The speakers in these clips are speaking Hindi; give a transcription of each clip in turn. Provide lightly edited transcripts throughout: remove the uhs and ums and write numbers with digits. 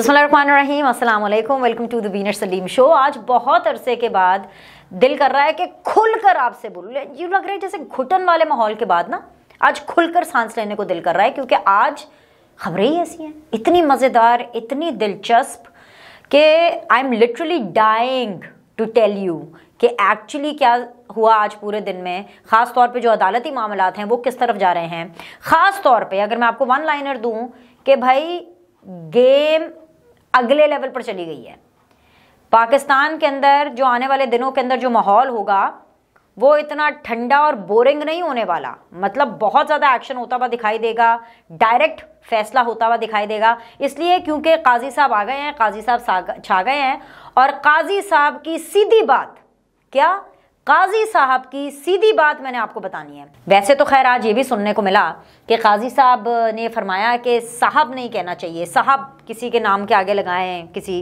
बिस्मिल्लाहिर्रहमानिर्रहीम, अस्सलाम वालेकुम, welcome to the Weiner Salim show. आज बहुत अरसे के बाद दिल कर रहा है कि खुलकर आपसे बोलूं। यूँ लग रहा है जैसे घुटन वाले माहौल के बाद ना आज खुलकर सांस लेने को दिल कर रहा है, क्योंकि आज खबरें ही ऐसी हैं, इतनी मज़ेदार, इतनी दिलचस्प कि I am literally dying to tell you कि एक्चुअली क्या हुआ आज पूरे दिन में। ख़ास तौर पे जो अदालती मामलात हैं वो किस तरफ जा रहे हैं। ख़ास तौर पे अगर मैं आपको वन लाइनर दूं कि भाई गेम अगले लेवल पर चली गई है। पाकिस्तान के अंदर जो आने वाले दिनों के अंदर जो माहौल होगा वो इतना ठंडा और बोरिंग नहीं होने वाला। मतलब बहुत ज़्यादा एक्शन होता हुआ दिखाई देगा, डायरेक्ट फैसला होता हुआ दिखाई देगा। इसलिए क्योंकि काजी साहब आ गए हैं, काजी साहब छा गए हैं। और काजी साहब की सीधी बात क्या, काजी साहब की सीधी बात मैंने आपको बतानी है। वैसे तो खैर आज ये भी सुनने को मिला कि काजी साहब ने फरमाया कि साहब नहीं कहना चाहिए, साहब किसी के नाम के आगे लगाएं, किसी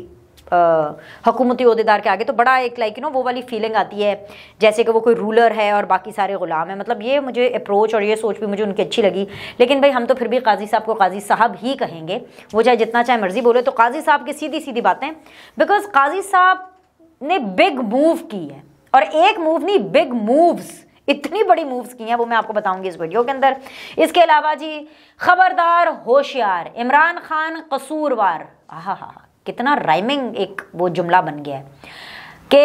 हुकूमती ओहदेदार के आगे, तो बड़ा एक लाइक वो वाली फीलिंग आती है जैसे कि वो कोई रूलर है और बाकी सारे गुलाम है। मतलब ये मुझे अप्रोच और ये सोच भी मुझे उनकी अच्छी लगी। लेकिन भाई हम तो फिर भी काजी साहब को काजी साहब ही कहेंगे, वो चाहे जितना चाहे मर्जी बोले। तो काजी साहब की सीधी सीधी बातें, बिकॉज काजी साहब ने बिग मूव की है, और एक मूव नहीं, बिग मूव्स, इतनी बड़ी मूव्स की हैं वो मैं आपको बताऊंगी इस वीडियो के अंदर। इसके अलावा जी खबरदार होशियार, इमरान खान कसूरवार, हा कितना राइमिंग एक वो जुमला बन गया है कि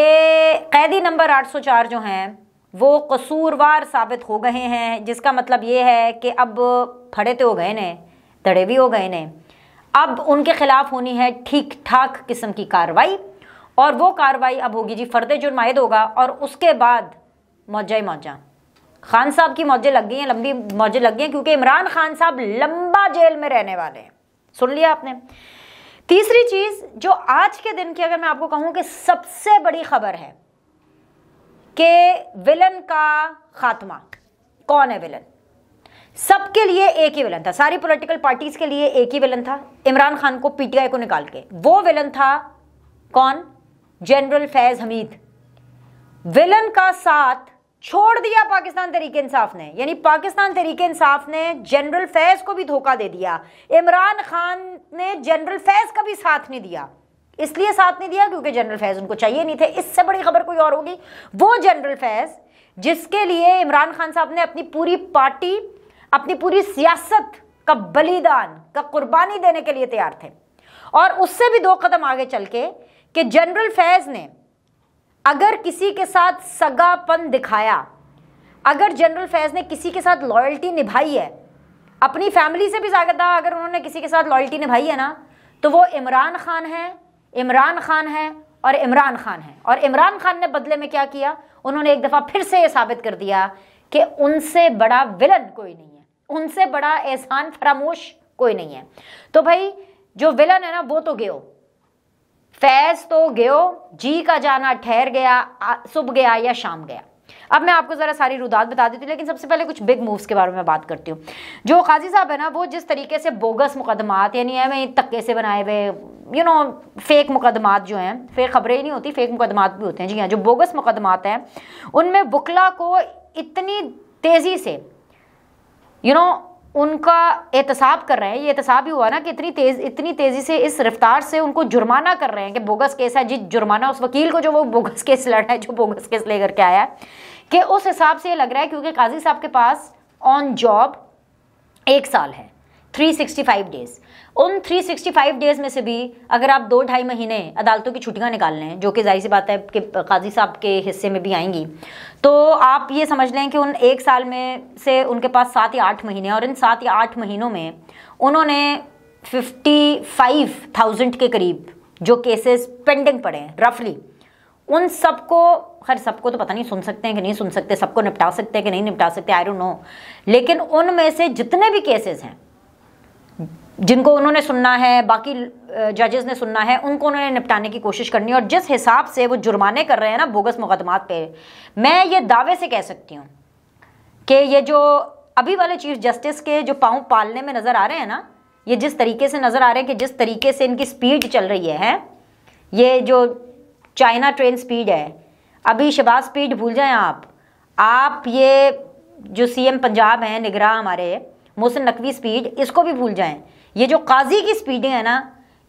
कैदी नंबर 804 जो हैं वो कसूरवार साबित हो गए हैं। जिसका मतलब ये है कि अब फड़े तो हो गए ने, तड़े भी हो गए ने, अब उनके खिलाफ होनी है ठीक ठाक किस्म की कार्रवाई। और वो कार्रवाई अब होगी जी, फर्द जुर्म आयद होगा और उसके बाद मौजा ही मौजा। खान साहब की मौजें लग गई हैं, लंबी मौजें लग गई हैं, क्योंकि इमरान खान साहब लंबा जेल में रहने वाले हैं। सुन लिया आपने। तीसरी चीज जो आज के दिन की अगर मैं आपको कहूं कि सबसे बड़ी खबर है कि विलन का खात्मा। कौन है विलन? सबके लिए एक ही विलन था, सारी पॉलिटिकल पार्टीज के लिए एक ही विलन था, इमरान खान को पीटीआई को निकाल के। वो विलन था कौन? जनरल फैज हमीद। विलन का साथ छोड़ दिया पाकिस्तान तहरीक इंसाफ ने, यानी पाकिस्तान तहरीक इंसाफ ने जनरल फैज को भी धोखा दे दिया। इमरान खान ने जनरल फैज का भी साथ नहीं दिया। इसलिए साथ नहीं दिया क्योंकि जनरल फैज उनको चाहिए नहीं थे। इससे बड़ी खबर कोई और होगी, वो जनरल फैज जिसके लिए इमरान खान साहब ने अपनी पूरी पार्टी, अपनी पूरी सियासत का बलिदान, का कुर्बानी देने के लिए तैयार थे। और उससे भी दो कदम आगे चल के कि जनरल फैज ने अगर किसी के साथ सगापन दिखाया, अगर जनरल फैज ने किसी के साथ लॉयल्टी निभाई है, अपनी फैमिली से भी ज़्यादा अगर उन्होंने किसी के साथ लॉयल्टी निभाई है ना, तो वो इमरान खान है, इमरान खान है और इमरान खान है। और इमरान खान ने बदले में क्या किया? उन्होंने एक दफ़ा फिर से ये साबित कर दिया कि उनसे बड़ा विलन कोई नहीं है, उनसे बड़ा एहसान फरामोश कोई नहीं है। तो भाई जो विलन है ना वो तो गयो, फैज तो गयो, जी का जाना ठहर गया, सुबह गया या शाम गया। अब मैं आपको ज़रा सारी रुदात बता देती हूँ, लेकिन सबसे पहले कुछ बिग मूव्स के बारे में बात करती हूँ। जो काजी साहब है ना, वो जिस तरीके से बोगस मुकदमात, यानी हमें तक्के से बनाए हुए फेक मुकदमात जो हैं, फेक खबरें ही नहीं होती, फेक मुकदमात भी होते हैं। जी हाँ, जो बोगस मुकदमात हैं उनमें वकला को इतनी तेज़ी से उनका एहतसाब कर रहे हैं। ये एहतसाब ही हुआ ना कि इतनी तेज़ी से, इस रफ्तार से उनको जुर्माना कर रहे हैं कि बोगस केस है। जी जुर्माना उस वकील को जो वो बोगस केस लड़ा है, जो बोगस केस लेकर के आया है, कि उस हिसाब से ये लग रहा है क्योंकि काजी साहब के पास ऑन जॉब 1 साल है, 365 डेज़। उन 365 डेज़ में से भी अगर आप 2-2.5 महीने अदालतों की छुट्टियां निकाल लें, जो कि जाहिर सी बात है कि काजी साहब के हिस्से में भी आएंगी, तो आप ये समझ लें कि उन 1 साल में से उनके पास 7 या 8 महीने, और इन 7 या 8 महीनों में उन्होंने 55,000 के करीब जो केसेस पेंडिंग पड़े हैं रफली, उन सबको, खैर सबको तो पता नहीं सुन सकते हैं कि नहीं सुन सकते, सबको निपटा सकते हैं कि नहीं निपटा सकते, आई डोंट नो, लेकिन उनमें से जितने भी केसेस हैं जिनको उन्होंने सुनना है, बाकी जजेस ने सुनना है, उनको उन्होंने निपटाने की कोशिश करनी है। और जिस हिसाब से वो जुर्माने कर रहे हैं ना बोगस मुकदमात पे, मैं ये दावे से कह सकती हूँ कि ये जो अभी वाले चीफ जस्टिस के जो पाँव पालने में नज़र आ रहे हैं ना, ये जिस तरीके से नज़र आ रहे हैं कि जिस तरीके से इनकी स्पीड चल रही है, ये जो चाइना ट्रेन स्पीड है, अभी शहबाज स्पीड भूल जाएं आप ये जो CM पंजाब हैं निगरान हमारे मोहसिन नकवी स्पीड, इसको भी भूल जाएं। ये जो काजी की स्पीडें हैं ना,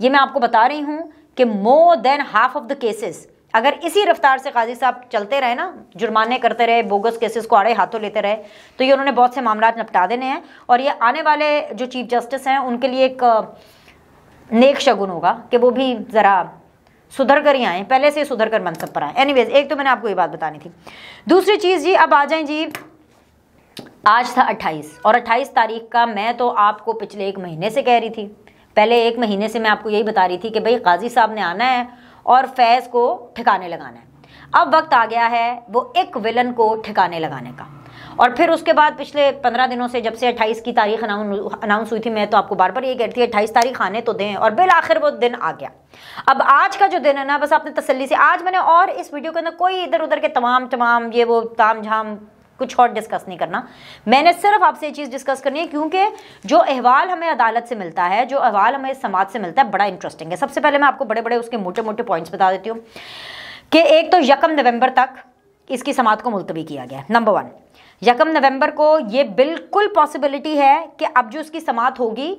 ये मैं आपको बता रही हूं कि more than half of the cases अगर इसी रफ्तार से काजी साहब चलते रहे ना, जुर्माने करते रहे, बोगस केसेस को आड़े हाथों लेते रहे, तो ये उन्होंने बहुत से मामला निपटा देने हैं और ये आने वाले जो चीफ जस्टिस हैं उनके लिए एक नेक शगुन होगा कि वो भी ज़रा सुधर कर ही आए, पहले से सुधर कर मनसब पर आए। एनीवेज, एक तो मैंने आपको ये बात बतानी थी। दूसरी चीज़ जी, अब आ जाएं जी, आज था 28 और 28 तारीख का मैं तो आपको पिछले 1 महीने से कह रही थी, पहले 1 महीने से मैं आपको यही बता रही थी कि भाई काजी साहब ने आना है और फैज़ को ठिकाने लगाना है। अब वक्त आ गया है वो एक विलन को ठिकाने लगाने का। और फिर उसके बाद पिछले 15 दिनों से, जब से 28 की तारीख अनाउंस हुई थी, मैं तो आपको बार बार ये कहती थी 28 तारीख आने तो दें, और बिल आखिर वो दिन आ गया। अब आज का जो दिन है ना, बस आपने तसल्ली से, आज मैंने और इस वीडियो के अंदर कोई इधर उधर के तमाम ये वो ताम झाम कुछ और डिस्कस नहीं करना, मैंने सिर्फ आपसे ये चीज़ डिस्कस करनी है क्योंकि जो अहवाल हमें अदालत से मिलता है, जो अहवाल हमें समाज से मिलता है, बड़ा इंटरेस्टिंग है। सबसे पहले मैं आपको बड़े बड़े उसके मोटे मोटे पॉइंट्स बता देती हूँ कि एक तो 1 नवंबर तक इसकी समाअत को मुलतवी किया गया है। नंबर 1, 1 नवंबर को ये बिल्कुल पॉसिबिलिटी है कि अब जो इसकी समाअत होगी,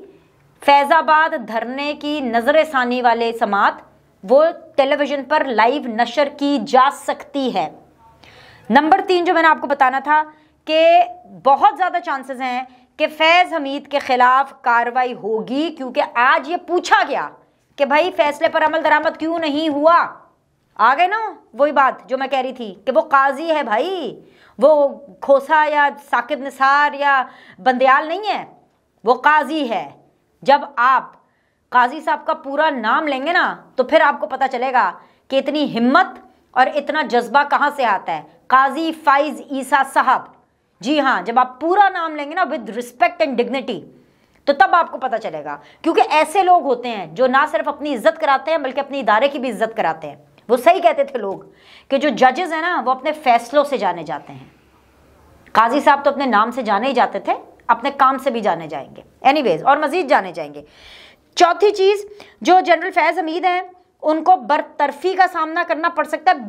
फैज़ाबाद धरने की नजरसानी वाले समाअत वो टेलीविजन पर लाइव नशर की जा सकती है। नंबर 3 जो मैंने आपको बताना था कि बहुत ज़्यादा चांसेस हैं कि फैज़ हमीद के खिलाफ कार्रवाई होगी, क्योंकि आज ये पूछा गया कि भाई फैसले पर अमल दरामद क्यों नहीं हुआ। आ गए ना वही बात जो मैं कह रही थी कि वो काजी है भाई, वो खोसा या साकिब निसार या बंदयाल नहीं है, वो काजी है। जब आप काजी साहब का पूरा नाम लेंगे ना तो फिर आपको पता चलेगा कि इतनी हिम्मत और इतना जज्बा कहाँ से आता है। काजी फाइज ईसा साहब, जी हाँ, जब आप पूरा नाम लेंगे ना विद रिस्पेक्ट एंड डिग्निटी, तो तब आपको पता चलेगा। क्योंकि ऐसे लोग होते हैं जो ना सिर्फ अपनी इज्जत कराते हैं बल्कि अपनी इदारे की भी इज्जत कराते हैं। वो सही कहते थे लोग कि जो जजेस हैं ना वो अपने फैसलों से जाने जाते हैं। काजी साहब तो अपने नाम से जाने ही जाते थे, अपने काम से भी जाने जाएंगे एनीवेज, और मजीद जाने जाएंगे। चौथी चीज, जो जनरल फैज हमीद हैं उनको बरतरफी का सामना करना पड़ सकता है।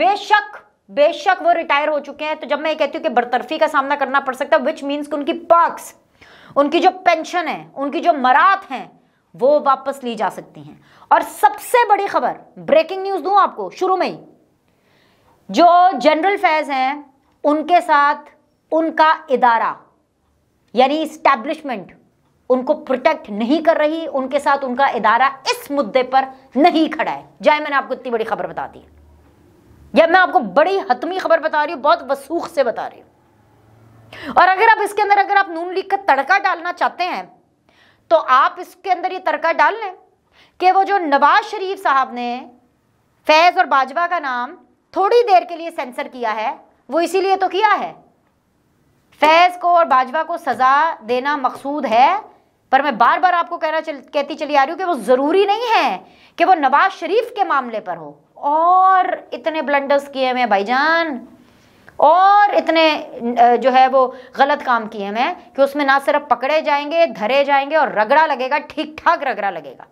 बेशक वो रिटायर हो चुके हैं, तो जब मैं ये कहती हूँ कि बरतरफी का सामना करना पड़ सकता है, विच मीन्स कि उनकी पर्क्स, उनकी जो पेंशन है, उनकी जो मरात हैं, वो वापस ली जा सकती हैं। और सबसे बड़ी खबर, ब्रेकिंग न्यूज दूं आपको शुरू में ही, जो जनरल फैज हैं उनके साथ उनका इदारा यानी इस्टेब्लिशमेंट उनको प्रोटेक्ट नहीं कर रही, उनके साथ उनका इदारा इस मुद्दे पर नहीं खड़ा है। जाए मैंने आपको इतनी बड़ी खबर बता दी, या मैं आपको बड़ी हतमी खबर बता रही हूं, बहुत वसूख से बता रही हूं। और अगर आप इसके अंदर अगर आप नून लीग का तड़का डालना चाहते हैं तो आप इसके अंदर ये तड़का डाल लें कि वो जो नवाज शरीफ साहब ने फैज और बाजवा का नाम थोड़ी देर के लिए सेंसर किया है, वो इसीलिए तो किया है, फैज को और बाजवा को सजा देना मकसूद है। पर मैं बार बार आपको कहती चली आ रही हूं कि वो जरूरी नहीं है कि वो नवाज शरीफ के मामले पर हो। और इतने ब्लंडर्स किए हैं भाईजान, और इतने जो है वो गलत काम किए हैं कि उसमें ना सिर्फ पकड़े जाएंगे, धरे जाएंगे और रगड़ा लगेगा, ठीक ठाक रगड़ा लगेगा।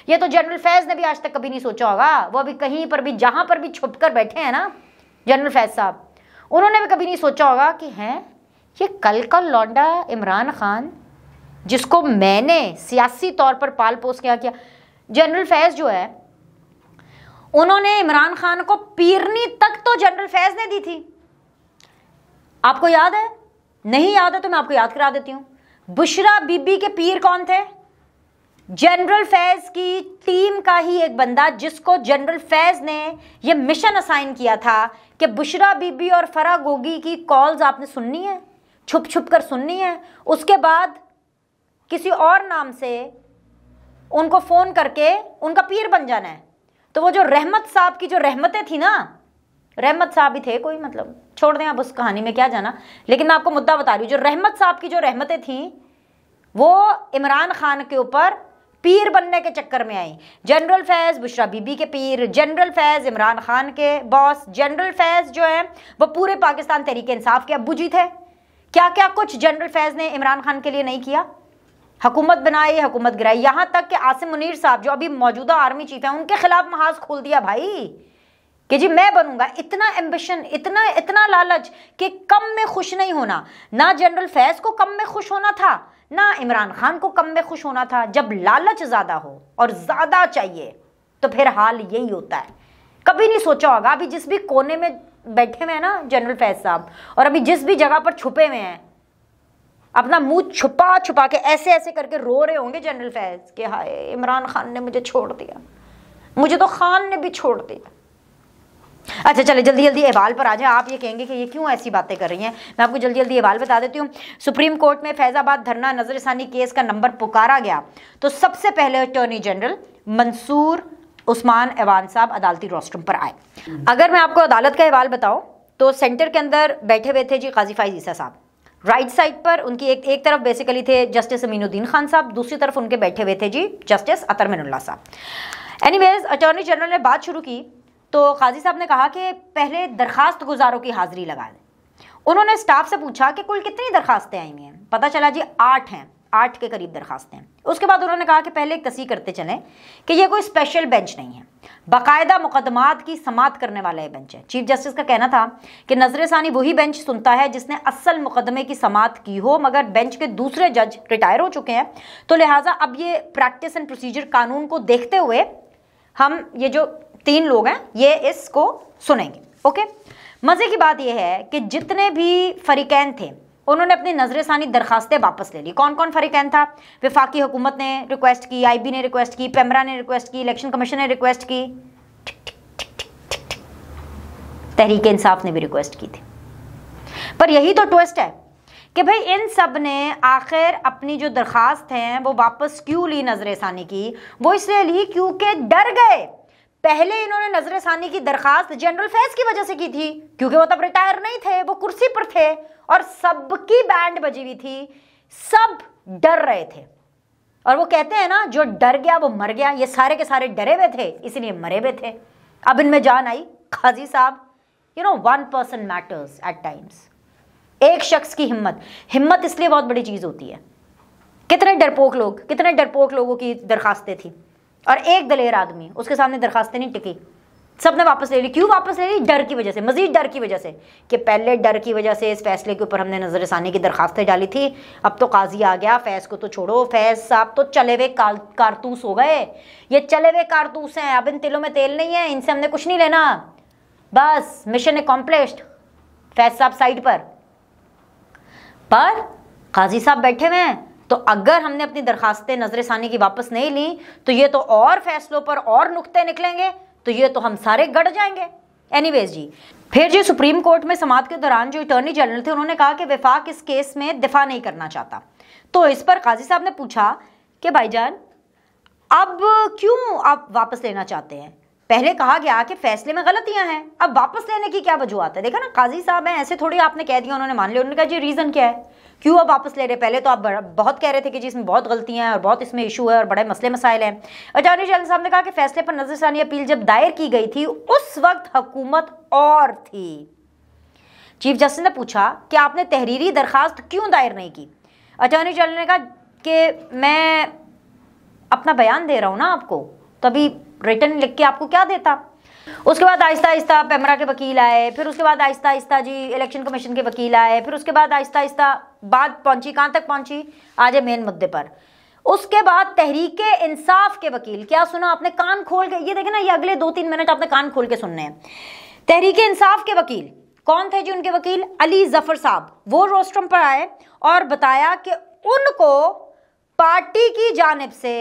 ये तो जनरल फैज ने भी आज तक कभी नहीं सोचा होगा। वो अभी कहीं पर भी, जहां पर भी छुप कर बैठे हैं ना जनरल फैज साहब, उन्होंने भी कभी नहीं सोचा होगा कि हैं ये कल का लौंडा इमरान खान, जिसको मैंने सियासी तौर पर पाल पोस किया। जनरल फैज जो है, उन्होंने इमरान खान को पीरनी तक तो जनरल फैज ने दी थी। आपको याद है? नहीं याद है तो मैं आपको याद करा देती हूं। बुशरा बीबी के पीर कौन थे? जनरल फैज की टीम का ही एक बंदा, जिसको जनरल फैज ने यह मिशन असाइन किया था कि बुशरा बीबी और फरा गोगी की कॉल्स आपने सुननी है, छुप छुप कर सुननी है, उसके बाद किसी और नाम से उनको फोन करके उनका पीर बन जाना है। तो वो जो रहमत साहब की जो रहमतें थी ना, रहमत साहब ही थे कोई, मतलब छोड़ दें आप उस कहानी में क्या जाना, लेकिन मैं आपको मुद्दा बता रही हूँ। जो रहमत साहब की जो रहमतें थी वो इमरान खान के ऊपर पीर बनने के चक्कर में आई। जनरल फैज बुशरा बीबी के पीर, जनरल फैज इमरान खान के बॉस, जनरल फैज जो है वो पूरे पाकिस्तान तहरीक इंसाफ के अब्बू जी थे। क्या क्या कुछ जनरल फैज ने इमरान खान के लिए नहीं किया, हुकूमत बनाई, हुकूमत गिराई, यहां तक कि आसिम मुनीर साहब जो अभी मौजूदा आर्मी चीफ हैं उनके खिलाफ महाज खोल दिया भाई कि जी मैं बनूंगा, इतना एम्बिशन, इतना इतना लालच कि कम में खुश नहीं होना। ना जनरल फैज को कम में खुश होना था, ना इमरान खान को कम में खुश होना था। जब लालच ज्यादा हो और ज्यादा चाहिए तो फिर हाल यही होता है। कभी नहीं सोचा होगा, अभी जिस भी कोने में बैठे हुए हैं ना जनरल फैज साहब, और अभी जिस भी जगह पर छुपे हुए हैं, अपना मुंह छुपा छुपा के ऐसे ऐसे करके रो रहे होंगे जनरल फैज कि हाय इमरान खान ने मुझे छोड़ दिया, मुझे तो खान ने भी छोड़ दिया। अच्छा चले जल्दी जल्दी अहवाल पर आ जाए। आप ये कहेंगे कि ये क्यों ऐसी बातें कर रही हैं, मैं आपको जल्दी जल्दी अहवाल बता देती हूँ। सुप्रीम कोर्ट में फैजाबाद धरना नजरसानी केस का नंबर पुकारा गया तो सबसे पहले अटॉर्नी जनरल मंसूर उस्मान ऐवान साहब अदालती रोस्ट्रम पर आए। अगर मैं आपको अदालत का अहवाल बताऊं तो सेंटर के अंदर बैठे हुए थे जी काजी फाइज ईसा साहब। राइट साइड पर उनकी एक तरफ बेसिकली थे जस्टिस अमीनुद्दीन खान साहब, दूसरी तरफ उनके बैठे हुए थे जी जस्टिस अतर मिनुल्लाह साहब। एनीवेज अटॉर्नी जनरल ने बात शुरू की तो काजी साहब ने कहा कि पहले दरखास्त गुजारों की हाजिरी लगा दें। उन्होंने स्टाफ से पूछा कि कुल कितनी दरखास्तें आई हुई हैं। पता चला जी 8 हैं, 8 के करीब दरखास्तें हैं। उसके बाद उन्होंने कहा कि पहले एक तस्दीक करते चलें कि ये कोई स्पेशल बेंच नहीं है, बाकायदा मुकदमात की समाअत करने वाला ये बेंच है। चीफ जस्टिस का कहना था कि नजरसानी वही बेंच सुनता है जिसने असल मुकदमे की समाअत की हो, मगर बेंच के दूसरे जज रिटायर हो चुके हैं, तो लिहाजा अब ये प्रैक्टिस एंड प्रोसीजर कानून को देखते हुए हम ये जो 3 लोग हैं ये इसको सुनेंगे। ओके, मजे की बात यह है कि जितने भी फरीकैन थे उन्होंने अपनी नजरसानी दरखास्तें वापस ले ली। कौन कौन फरीकैन था? वफाकी हुकूमत ने रिक्वेस्ट की, IB ने रिक्वेस्ट की, पेमरा ने रिक्वेस्ट की, इलेक्शन कमीशन ने रिक्वेस्ट की, तहरीक इंसाफ ने भी रिक्वेस्ट की थी। पर यही तो ट्विस्ट है कि भाई इन सब ने आखिर अपनी जो दरखास्त हैं वो वापस क्यों ली नजरसानी की? वो इसलिए ली क्योंकि डर गए। पहले इन्होंने नजरसानी की दरखास्त जनरल फैज की वजह से की थी क्योंकि वो तब रिटायर नहीं थे, वो कुर्सी पर थे और सबकी बैंड बजी हुई थी, सब डर रहे थे। और वो कहते हैं ना जो डर गया वो मर गया, ये सारे के सारे डरे हुए थे इसीलिए मरे हुए थे। अब इनमें जान आई। काजी साहब, you know 1 person matters at times. एक शख्स की हिम्मत इसलिए बहुत बड़ी चीज होती है। कितने डरपोक लोगों की दरखास्तें थी और एक दलेर आदमी, उसके सामने दरखास्तें नहीं टिकी, सबने वापस ले ली। क्यों वापस ले ली? डर की वजह से, मजीद डर की वजह से कि पहले डर की वजह से इस फैसले के ऊपर हमने नजरसानी की दरखास्तें डाली थी, अब तो काजी आ गया, फैज को तो छोड़ो, फैज साहब तो चले हुए कारतूस हो गए, ये चले हुए कारतूस हैं, अब इन तिलों में तेल नहीं है, इनसे हमने कुछ नहीं लेना, बस मिशन एकम्प्लिश्ड, फैज साहब साइड पर काजी साहब बैठे हुए हैं। तो अगर हमने अपनी दरखास्तें नजरसानी की वापस नहीं ली तो ये तो और फैसलों पर और नुक्ते निकलेंगे, तो ये तो हम सारे गड़ जाएंगे। एनीवेज जी, फिर जी सुप्रीम कोर्ट में समाअत के दौरान जो अटॉर्नी जनरल थे उन्होंने कहा कि वफाक इस केस में दिफा नहीं करना चाहता। तो इस पर काजी साहब ने पूछा कि भाईजान अब क्यों आप वापस लेना चाहते हैं? पहले कहा गया कि फैसले में गलतियां हैं, अब वापस लेने की क्या वजूहत है? देखा ना, काजी साहब हैं, ऐसे थोड़ी आपने कह दिया, उन्होंने मान लिया। उन्होंने कहा जी रीजन क्या है, क्यों अब वापस ले रहे? पहले तो आप बहुत कह रहे थे कि जी इसमें बहुत गलतियां हैं और बहुत इसमें इशू है और बड़े मसले मसाइल हैं। अटॉर्नी जनरल साहब ने कहा कि फैसले पर नजरसानी अपील जब दायर की गई थी उस वक्त हुकूमत और थी। चीफ जस्टिस ने पूछा कि आपने तहरीरी दरखास्त क्यों दायर नहीं की? अटॉर्नी जनरल ने कहा कि मैं अपना बयान दे रहा हूं ना आपको, तो अभी रिटर्न लिख के आपको क्या देता। उसके बाद आहिस्ता आहिस्ता पेमरा के वकील आए, फिर उसके बाद आहिस्ता आहिस्ता जी इलेक्शन कमीशन के वकील आए, फिर उसके बाद आहिस्ता आहिस्ता बात पहुंची कहां तक पहुंची, आज मेन मुद्दे पर। उसके बाद तहरीक इंसाफ के वकील, क्या सुना आपने? कान खोल के ये देखे ना, ये अगले 2-3 मिनट आपने कान खोल के सुनने हैं। तहरीक इंसाफ के वकील कौन थे जी? उनके वकील अली जफर साहब, वो रोस्ट्रम पर आए और बताया कि उनको पार्टी की जानिब से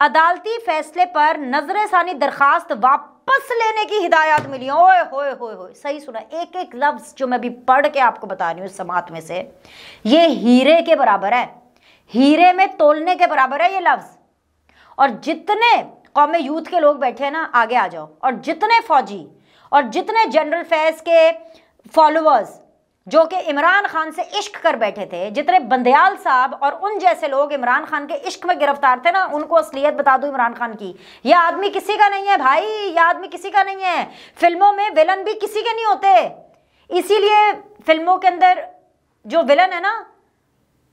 अदालती फैसले पर नजरसानी दरखास्त वापस लेने की हिदायत मिली। ओए होए होए होए, सही सुना, एक एक लफ्ज जो मैं भी पढ़ के आपको बता रही हूँ समाअत में से, ये हीरे के बराबर है, हीरे में तोलने के बराबर है ये लफ्ज। और जितने कौमे यूथ के लोग बैठे हैं ना, आगे आ जाओ, और जितने फौजी और जितने जनरल फैज के फॉलोअर्स जो कि इमरान खान से इश्क कर बैठे थे, जितने बंदयाल साहब और उन जैसे लोग इमरान खान के इश्क में गिरफ्तार थे ना, उनको असलियत बता दो इमरान खान की, यह आदमी किसी का नहीं है भाई, यह आदमी किसी का नहीं है। फिल्मों में विलन भी किसी के नहीं होते, इसीलिए फिल्मों के अंदर जो विलन है ना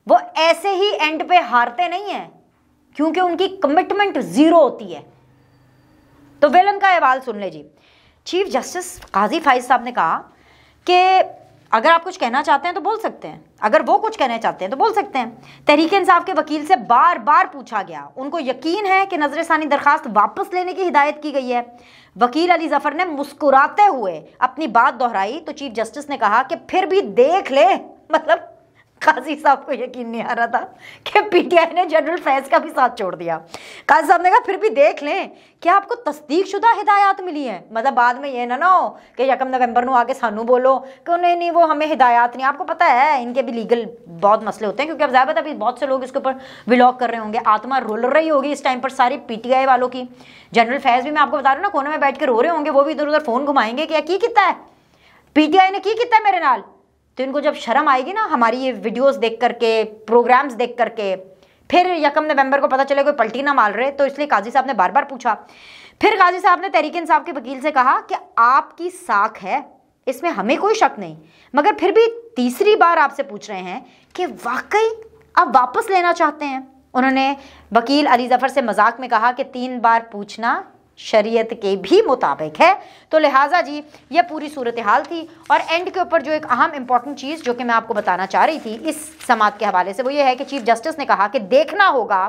वो ऐसे ही एंड पे हारते नहीं है, क्योंकि उनकी कमिटमेंट जीरो होती है। तो विलन का अहवाल सुन ले जी। चीफ जस्टिस काजी फाइज साहब ने कहा कि अगर आप कुछ कहना चाहते हैं तो बोल सकते हैं, अगर वो कुछ कहना चाहते हैं तो बोल सकते हैं। तहरीक इंसाफ के वकील से बार बार पूछा गया, उनको यकीन है कि नजरसानी दरखास्त वापस लेने की हिदायत की गई है। वकील अली जफर ने मुस्कुराते हुए अपनी बात दोहराई तो चीफ जस्टिस ने कहा कि फिर भी देख ले। मतलब काजी साहब को यकीन नहीं आ रहा था कि पीटीआई ने जनरल फैज का भी साथ छोड़ दिया। काजी साहब ने कहा फिर भी देख लें, क्या आपको तस्दीक शुदा हिदायत मिली है? मतलब बाद में ये ना हो कि 1 नवंबर को आके सानू बोलो कि नहीं वो हमें हिदायत नहीं। आपको पता है इनके भी लीगल बहुत मसले होते हैं, क्योंकि अब ज़्यादा अभी बहुत से लोग इसके ऊपर व्लॉग कर रहे होंगे। आत्मा रोल रही होगी इस टाइम पर सारी पीटीआई वालों की। जनरल फैज भी मैं आपको बता रहा हूँ ना, कोने में बैठ के रो रहे होंगे, वो भी इधर उधर फोन घुमाएंगे कि की कितना है पीटीआई ने, की कितना है मेरे नाल। तो इनको जब शर्म आएगी ना हमारी ये वीडियोस देख करके, प्रोग्राम्स देख करके, फिर 1 नवंबर को पता चले कोई पलटी ना मार रहे, तो इसलिए काजी साहब ने बार बार पूछा। फिर काजी साहब ने तहरीक इंसाफ के वकील से कहा कि आपकी साख है, इसमें हमें कोई शक नहीं, मगर फिर भी तीसरी बार आपसे पूछ रहे हैं कि वाकई आप वापस लेना चाहते हैं। उन्होंने वकील अली जफर से मजाक में कहा कि 3 बार पूछना शरीयत के भी मुताबिक है। तो लिहाजा जी ये पूरी सूरत हाल थी। और एंड के ऊपर जो एक अहम इंपॉर्टेंट चीज़ जो कि मैं आपको बताना चाह रही थी इस समात के हवाले से, वो ये है कि चीफ जस्टिस ने कहा कि देखना होगा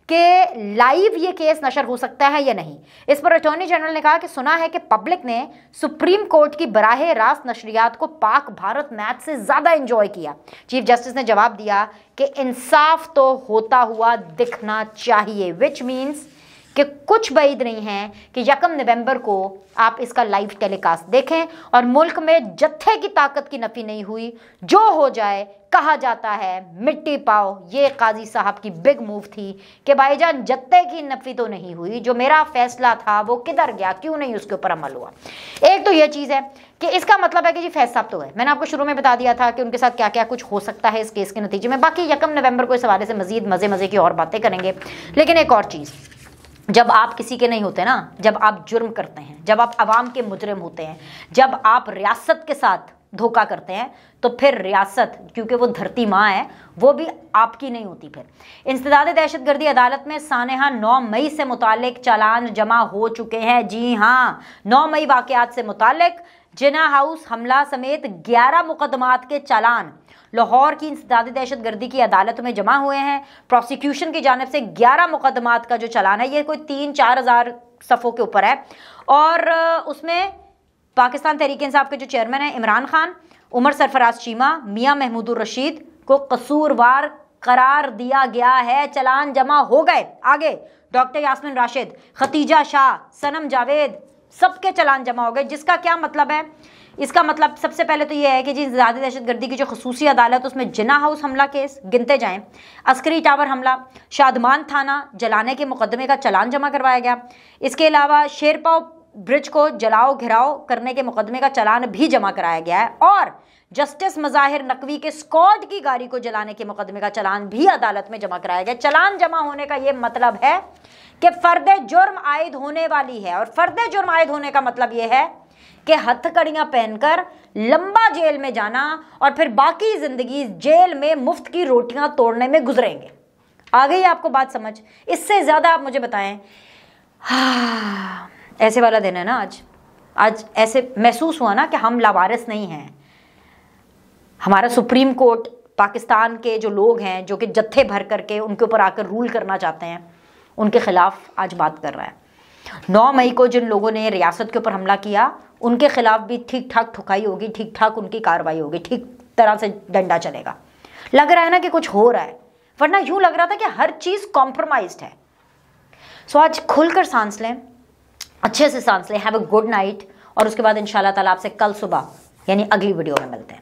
कि लाइव ये केस नशर हो सकता है या नहीं। इस पर अटॉर्नी जनरल ने कहा कि सुना है कि पब्लिक ने सुप्रीम कोर्ट की बराह रास्त नशरियात को पाक भारत मैच से ज़्यादा एंजॉय किया। चीफ जस्टिस ने जवाब दिया कि इंसाफ तो होता हुआ दिखना चाहिए, विच मीन्स कि कुछ बैद नहीं है कि 1 नवंबर को आप इसका लाइव टेलीकास्ट देखें। और मुल्क में जत्थे की ताकत की नफी नहीं हुई, जो हो जाए कहा जाता है मिट्टी पाओ। ये काजी साहब की बिग मूव थी कि भाईजान जत्थे की नफी तो नहीं हुई, जो मेरा फैसला था वो किधर गया, क्यों नहीं उसके ऊपर अमल हुआ। एक तो ये चीज़ है कि इसका मतलब है कि जी फैज साहब तो है, मैंने आपको शुरू में बता दिया था कि उनके साथ क्या क्या कुछ हो सकता है इस केस के नतीजे में। बाकी 1 नवंबर को इस हवाले से मजीद मज़े की और बातें करेंगे। लेकिन एक और चीज़, जब आप किसी के नहीं होते ना, जब आप जुर्म करते हैं, जब आप अवाम के मुजरिम होते हैं, जब आप रियासत के साथ धोखा करते हैं, तो फिर रियासत, क्योंकि वो धरती माँ है, वो भी आपकी नहीं होती। फिर इंसदाद दहशतगर्दी अदालत में सानेहा 9 मई से मुतालिक चालान जमा हो चुके हैं। जी हाँ, 9 मई वाक़यात से मुतालिक जिना हाउस हमला समेत 11 मुकदमात के चालान लाहौर की इंसदादी दहशतगर्दी की अदालत में जमा हुए हैं। प्रोसिक्यूशन की जानिब से 11 मुकदमात का जो चालान है ये कोई 3-4 हज़ार सफ़ों के ऊपर है। और उसमें पाकिस्तान तहरीक इंसाफ के जो चेयरमैन हैं इमरान खान, उमर सरफराज चीमा, मियाँ महमूदुर रशीद को कसूरवार करार दिया गया है। चालान जमा हो गए। आगे डॉक्टर यास्मीन राशिद, खतीजा शाह, सनम जावेद, सबके चालान जमा हो गए। जिसका क्या मतलब है? इसका मतलब सबसे पहले तो यह है कि जी ज़्यादा दहशतगर्दी की जो खसूसी अदालत उसमें जिना हाउस हमला केस गिनते जाएं, अस्करी टावर हमला, शादमान थाना जलाने के मुकदमे का चालान जमा करवाया गया। इसके अलावा शेरपाव ब्रिज को जलाओ घिराव करने के मुकदमे का चालान भी जमा कराया गया है। और जस्टिस मज़ाहिर नकवी के स्क्वाड की गाड़ी को जलाने के मुकदमे का चालान भी अदालत में जमा कराया गया। चालान जमा होने का ये मतलब है कि फर्द जुर्म आयद होने वाली है। और फर्द जुर्म आयद होने का मतलब ये है कि हथकड़ियां पहनकर लंबा जेल में जाना और फिर बाकी जिंदगी जेल में मुफ्त की रोटियां तोड़ने में गुजरेंगे। आ गई आपको बात समझ? इससे ज्यादा आप मुझे बताएं। ऐसे वाला दिन है ना आज ऐसे महसूस हुआ ना कि हम लावारिस नहीं हैं। हमारा सुप्रीम कोर्ट, पाकिस्तान के जो लोग हैं जो कि जत्थे भर करके उनके ऊपर आकर रूल करना चाहते हैं, उनके खिलाफ आज बात कर रहा है। 9 मई को जिन लोगों ने रियासत के ऊपर हमला किया उनके खिलाफ भी ठीक ठाक ठुकाई होगी, ठीक ठाक उनकी कार्रवाई होगी, ठीक तरह से डंडा चलेगा। लग रहा है ना कि कुछ हो रहा है, वरना यूं लग रहा था कि हर चीज कॉम्प्रोमाइज्ड है। सो आज खुलकर सांस लें, अच्छे से सांस लें। Have a good night. और उसके बाद इंशाल्लाह ताला आपसे कल सुबह यानी अगली वीडियो में मिलते हैं।